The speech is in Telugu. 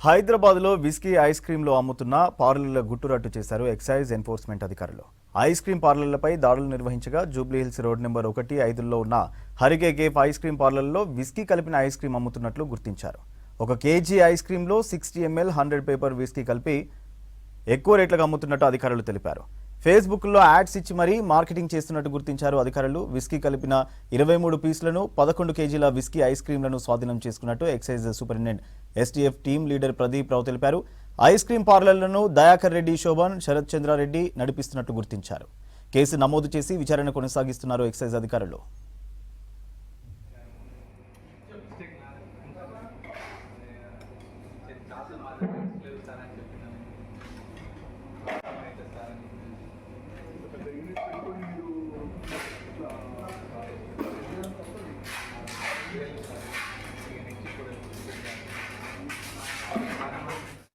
హైదరాబాద్లో విస్కీ ఐస్ క్రీంలు అమ్ముతున్న పార్లర్ల గుట్టురట్టు చేశారు ఎక్సైజ్ ఎన్ఫోర్స్మెంట్ అధికారులు. ఐస్ క్రీం పార్లర్లపై దాడులు నిర్వహించగా జూబ్లీహిల్స్ రోడ్ నెంబర్ 1-5లో ఉన్న హరికే కేఫ్ ఐస్ క్రీం పార్లర్లో విస్కీ కలిపిన ఐస్ క్రీం అమ్ముతున్నట్లు గుర్తించారు. 1 కేజీ ఐస్ క్రీంలో 60 ml 100 పేపర్ విస్కీ కలిపి ఎక్కువ రేట్లకు అమ్ముతున్నట్టు అధికారులు తెలిపారు. ఫేస్బుక్లో యాడ్స్ ఇచ్చి మరీ మార్కెటింగ్ చేస్తున్నట్టు గుర్తించారు అధికారులు. విస్కీ కలిపిన 23 పీసులను 11 కేజీల విస్కీ ఐస్ క్రీంలను స్వాధీనం చేసుకున్నట్టు excise superintendent STF team leader Pradeep Rao తెలిపారు. ఐస్ క్రీం పార్లర్లను దయాకర్ రెడ్డి, శోభన్, శరత్ చంద్రారెడ్డి నడిపిస్తున్నట్టు గుర్తించారు. కేసు నమోదు చేసి విచారణ కొనసాగిస్తున్నారు ఎక్సైజ్ అధికారులు.